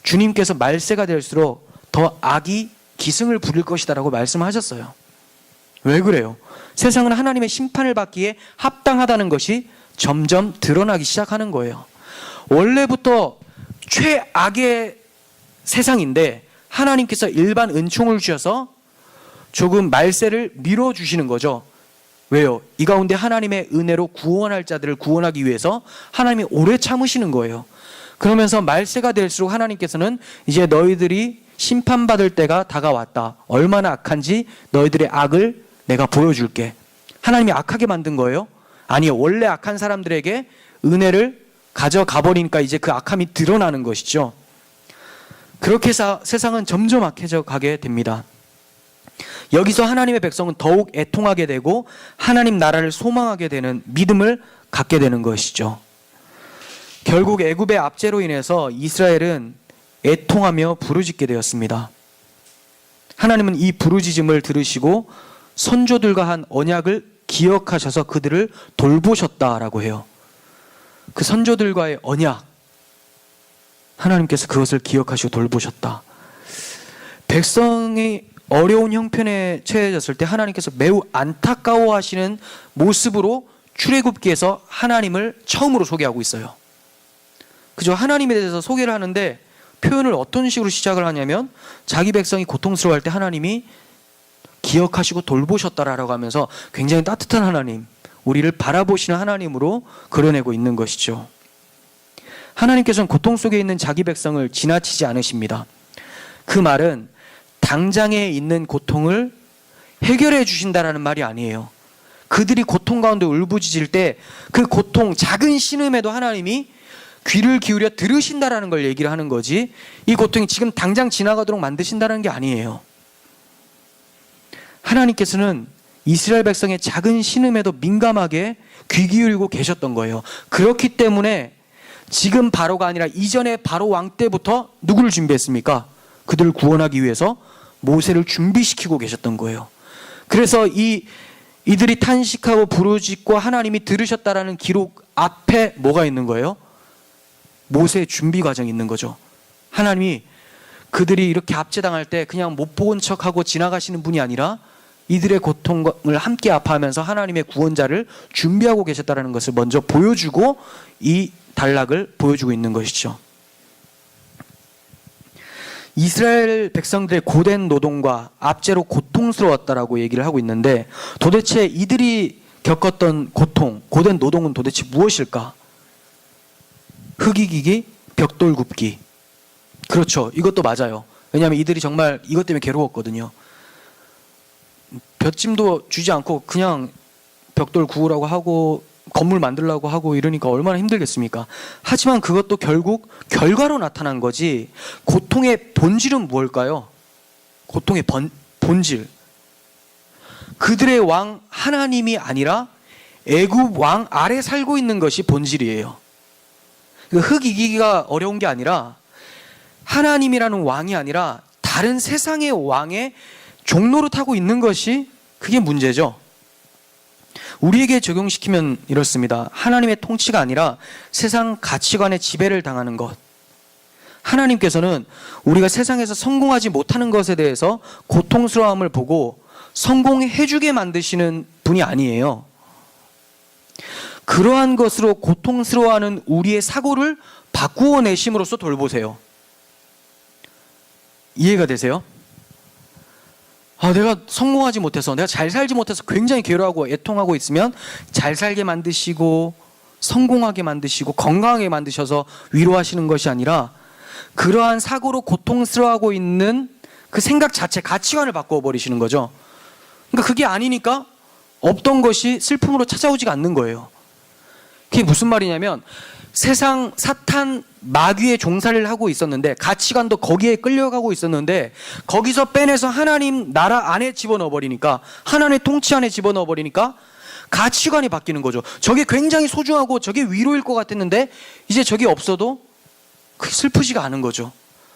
주님께서 말세가 될수록 더 악이 기승을 부릴 것이다라고 말씀하셨어요. 왜 그래요? 세상은 하나님의 심판을 받기에 합당하다는 것이 점점 드러나기 시작하는 거예요. 원래부터 최악의 세상인데 하나님께서 일반 은총을 주셔서 조금 말세를 밀어주시는 거죠. 왜요? 이 가운데 하나님의 은혜로 구원할 자들을 구원하기 위해서 하나님이 오래 참으시는 거예요. 그러면서 말세가 될수록 하나님께서는 이제 너희들이 심판받을 때가 다가왔다. 얼마나 악한지 너희들의 악을 내가 보여줄게. 하나님이 악하게 만든 거예요? 아니요. 원래 악한 사람들에게 은혜를 가져가 버리니까 이제 그 악함이 드러나는 것이죠. 그렇게 해서 세상은 점점 악해져 가게 됩니다. 여기서 하나님의 백성은 더욱 애통하게 되고 하나님 나라를 소망하게 되는 믿음을 갖게 되는 것이죠. 결국 애굽의 압제로 인해서 이스라엘은 애통하며 부르짖게 되었습니다. 하나님은 이 부르짖음을 들으시고 선조들과 한 언약을 기억하셔서 그들을 돌보셨다라고 해요. 그 선조들과의 언약, 하나님께서 그것을 기억하시고 돌보셨다. 백성이 어려운 형편에 처해졌을 때 하나님께서 매우 안타까워하시는 모습으로 출애굽기에서 하나님을 처음으로 소개하고 있어요. 그죠? 하나님에 대해서 소개를 하는데 표현을 어떤 식으로 시작을 하냐면 자기 백성이 고통스러워할 때 하나님이 기억하시고 돌보셨다라고 하면서 굉장히 따뜻한 하나님, 우리를 바라보시는 하나님으로 그려내고 있는 것이죠. 하나님께서는 고통 속에 있는 자기 백성을 지나치지 않으십니다. 그 말은 당장에 있는 고통을 해결해 주신다라는 말이 아니에요. 그들이 고통 가운데 울부짖을 때 그 고통, 작은 신음에도 하나님이 귀를 기울여 들으신다라는 걸 얘기를 하는 거지, 이 고통이 지금 당장 지나가도록 만드신다는 게 아니에요. 하나님께서는 이스라엘 백성의 작은 신음에도 민감하게 귀 기울이고 계셨던 거예요. 그렇기 때문에 지금 바로가 아니라 이전에 바로 왕 때부터 누구를 준비했습니까? 그들을 구원하기 위해서 모세를 준비시키고 계셨던 거예요. 그래서 이들이 탄식하고 부르짖고 하나님이 들으셨다라는 기록 앞에 뭐가 있는 거예요? 모세의 준비 과정이 있는 거죠. 하나님이 그들이 이렇게 압제당할 때 그냥 못 본 척하고 지나가시는 분이 아니라 이들의 고통을 함께 아파하면서 하나님의 구원자를 준비하고 계셨다는 것을 먼저 보여주고 이 단락을 보여주고 있는 것이죠. 이스라엘 백성들의 고된 노동과 압제로 고통스러웠다라고 얘기를 하고 있는데, 도대체 이들이 겪었던 고통, 고된 노동은 도대체 무엇일까? 흙이기기, 벽돌 굽기. 그렇죠. 이것도 맞아요. 왜냐하면 이들이 정말 이것 때문에 괴로웠거든요. 볏짐도 주지 않고 그냥 벽돌 구우라고 하고 건물 만들려고 하고 이러니까 얼마나 힘들겠습니까? 하지만 그것도 결국 결과로 나타난 거지, 고통의 본질은 무엇일까요? 고통의 본질. 그들의 왕 하나님이 아니라 애굽 왕 아래 살고 있는 것이 본질이에요. 흙 이기기가 어려운 게 아니라 하나님이라는 왕이 아니라 다른 세상의 왕의 종로를 타고 있는 것이 그게 문제죠. 우리에게 적용시키면 이렇습니다. 하나님의 통치가 아니라 세상 가치관의 지배를 당하는 것. 하나님께서는 우리가 세상에서 성공하지 못하는 것에 대해서 고통스러움을 보고 성공해주게 만드시는 분이 아니에요. 그러한 것으로 고통스러워하는 우리의 사고를 바꾸어 내심으로써 돌보세요. 이해가 되세요? 내가 성공하지 못해서, 내가 잘 살지 못해서 굉장히 괴로워하고 애통하고 있으면 잘 살게 만드시고 성공하게 만드시고 건강하게 만드셔서 위로하시는 것이 아니라 그러한 사고로 고통스러워하고 있는 그 생각 자체, 가치관을 바꾸어 버리시는 거죠. 그러니까 그게 아니니까 없던 것이 슬픔으로 찾아오지가 않는 거예요. 그게 무슨 말이냐면 세상 사탄 마귀의 종살이를 하고 있었는데, 가치관도 거기에 끌려가고 있었는데 거기서 빼내서 하나님 나라 안에 집어넣어 버리니까, 하나님의 통치 안에 집어넣어 버리니까 가치관이 바뀌는 거죠. 저게 굉장히 소중하고 저게 위로일 것 같았는데 이제 저게 없어도 그게 슬프지가 않은 거죠.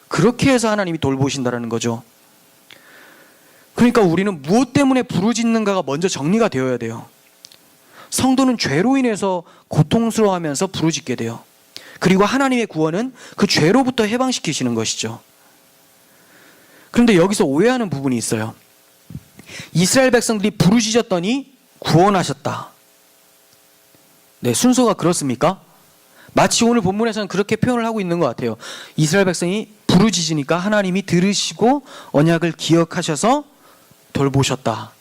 그렇게 해서 하나님이 돌보신다는 거죠. 그러니까 우리는 무엇 때문에 부르짖는가가 먼저 정리가 되어야 돼요. 성도는 죄로 인해서 고통스러워하면서 부르짖게 돼요. 그리고 하나님의 구원은 그 죄로부터 해방시키시는 것이죠. 그런데 여기서 오해하는 부분이 있어요. 이스라엘 백성들이 부르짖었더니 구원하셨다. 네, 순서가 그렇습니까? 마치 오늘 본문에서는 그렇게 표현을 하고 있는 것 같아요. 이스라엘 백성이 부르짖으니까 하나님이 들으시고 언약을 기억하셔서 돌보셨다.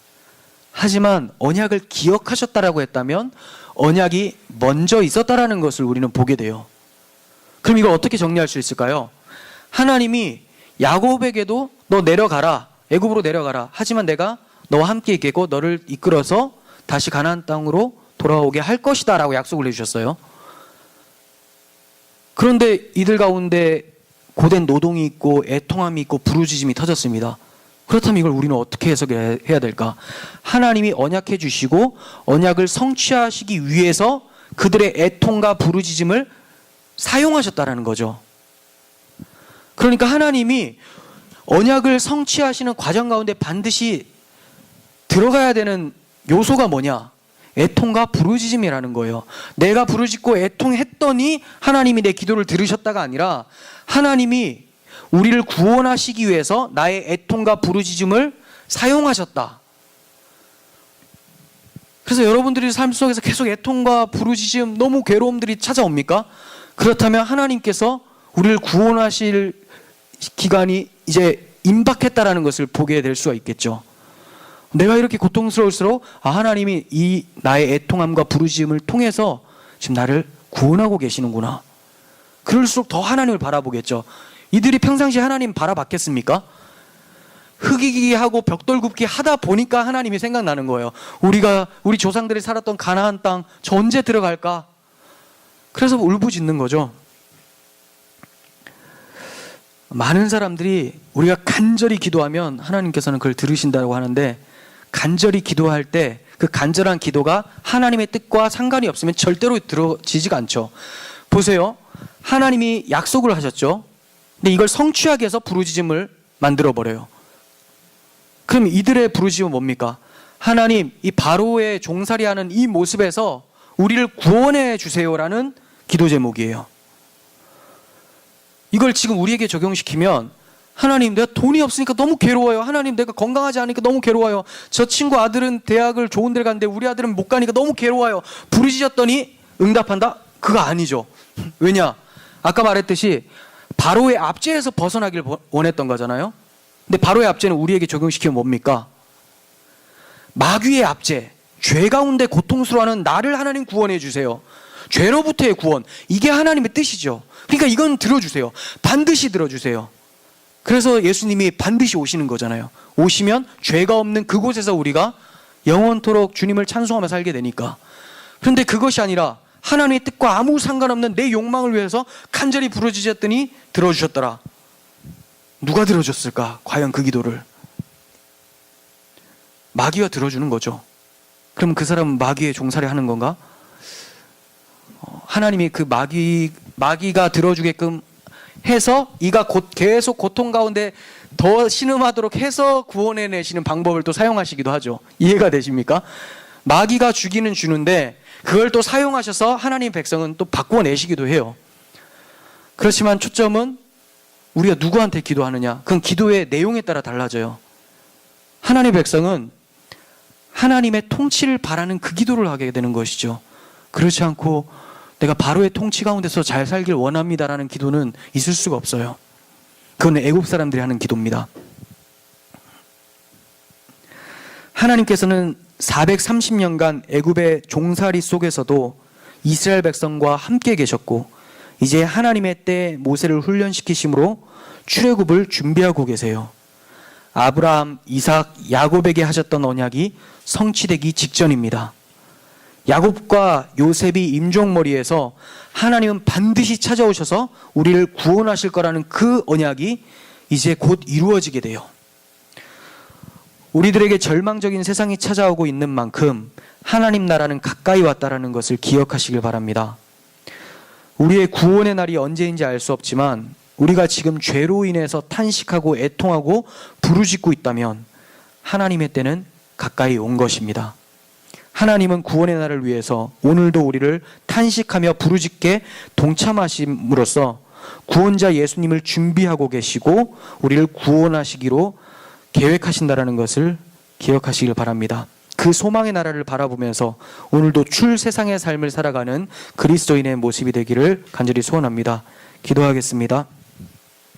하지만 언약을 기억하셨다라고 했다면 언약이 먼저 있었다라는 것을 우리는 보게 돼요. 그럼 이걸 어떻게 정리할 수 있을까요? 하나님이 야곱에게도 너 내려가라, 애굽으로 내려가라. 하지만 내가 너와 함께 있겠고 너를 이끌어서 다시 가나안 땅으로 돌아오게 할 것이다 라고 약속을 해주셨어요. 그런데 이들 가운데 고된 노동이 있고 애통함이 있고 부르짖음이 터졌습니다. 그렇다면 이걸 우리는 어떻게 해석해야 될까? 하나님이 언약해 주시고 언약을 성취하시기 위해서 그들의 애통과 부르짖음을 사용하셨다라는 거죠. 그러니까 하나님이 언약을 성취하시는 과정 가운데 반드시 들어가야 되는 요소가 뭐냐? 애통과 부르짖음이라는 거예요. 내가 부르짖고 애통했더니 하나님이 내 기도를 들으셨다가 아니라 하나님이 우리를 구원하시기 위해서 나의 애통과 부르짖음을 사용하셨다. 그래서 여러분들이 삶 속에서 계속 애통과 부르짖음, 너무 괴로움들이 찾아옵니까? 그렇다면 하나님께서 우리를 구원하실 기간이 이제 임박했다라는 것을 보게 될 수가 있겠죠. 내가 이렇게 고통스러울수록 하나님이 이 나의 애통함과 부르짖음을 통해서 지금 나를 구원하고 계시는구나. 그럴수록 더 하나님을 바라보겠죠. 이들이 평상시에 하나님 바라봤겠습니까? 흑이기하고 벽돌 굽기 하다 보니까 하나님이 생각나는 거예요. 우리 조상들이 살았던 가나안 땅 저 언제 들어갈까? 그래서 울부짖는 거죠. 많은 사람들이 우리가 간절히 기도하면 하나님께서는 그걸 들으신다고 하는데, 간절히 기도할 때 그 간절한 기도가 하나님의 뜻과 상관이 없으면 절대로 들어지지가 않죠. 보세요. 하나님이 약속을 하셨죠. 근데 이걸 성취하기 위해서 부르짖음을 만들어버려요. 그럼 이들의 부르짖음은 뭡니까? 하나님, 이 바로의 종살이하는 이 모습에서 우리를 구원해 주세요라는 기도 제목이에요. 이걸 지금 우리에게 적용시키면, 하나님, 내가 돈이 없으니까 너무 괴로워요. 하나님, 내가 건강하지 않으니까 너무 괴로워요. 저 친구 아들은 대학을 좋은 데를 갔는데 우리 아들은 못 가니까 너무 괴로워요. 부르짖었더니 응답한다? 그거 아니죠. 왜냐? 아까 말했듯이 바로의 압제에서 벗어나길 원했던 거잖아요. 근데 바로의 압제는 우리에게 적용시키면 뭡니까? 마귀의 압제, 죄 가운데 고통스러워하는 나를 하나님 구원해 주세요. 죄로부터의 구원, 이게 하나님의 뜻이죠. 그러니까 이건 들어주세요. 반드시 들어주세요. 그래서 예수님이 반드시 오시는 거잖아요. 오시면 죄가 없는 그곳에서 우리가 영원토록 주님을 찬송하며 살게 되니까. 그런데 그것이 아니라 하나님의 뜻과 아무 상관없는 내 욕망을 위해서 간절히 부르짖었더니 들어주셨더라. 누가 들어줬을까? 과연 그 기도를. 마귀가 들어주는 거죠. 그럼 그 사람은 마귀의 종살이 하는 건가? 하나님이 그 마귀가 들어주게끔 해서 이가 계속 고통 가운데 더 신음하도록 해서 구원해내시는 방법을 또 사용하시기도 하죠. 이해가 되십니까? 마귀가 주기는 주는데 그걸 또 사용하셔서 하나님 백성은 또 바꿔내시기도 해요. 그렇지만 초점은 우리가 누구한테 기도하느냐, 그건 기도의 내용에 따라 달라져요. 하나님 백성은 하나님의 통치를 바라는 그 기도를 하게 되는 것이죠. 그렇지 않고 내가 바로의 통치 가운데서 잘 살길 원합니다라는 기도는 있을 수가 없어요. 그건 애굽 사람들이 하는 기도입니다. 하나님께서는 430년간 애굽의 종살이 속에서도 이스라엘 백성과 함께 계셨고, 이제 하나님의 때에 모세를 훈련시키심으로 출애굽을 준비하고 계세요. 아브라함, 이삭, 야곱에게 하셨던 언약이 성취되기 직전입니다. 야곱과 요셉이 임종머리에서 하나님은 반드시 찾아오셔서 우리를 구원하실 거라는 그 언약이 이제 곧 이루어지게 돼요. 우리들에게 절망적인 세상이 찾아오고 있는 만큼 하나님 나라는 가까이 왔다라는 것을 기억하시길 바랍니다. 우리의 구원의 날이 언제인지 알 수 없지만 우리가 지금 죄로 인해서 탄식하고 애통하고 부르짖고 있다면 하나님의 때는 가까이 온 것입니다. 하나님은 구원의 날을 위해서 오늘도 우리를 탄식하며 부르짖게 동참하심으로써 구원자 예수님을 준비하고 계시고 우리를 구원하시기로 계획하신다라는 것을 기억하시길 바랍니다. 그 소망의 나라를 바라보면서 오늘도 출세상의 삶을 살아가는 그리스도인의 모습이 되기를 간절히 소원합니다. 기도하겠습니다.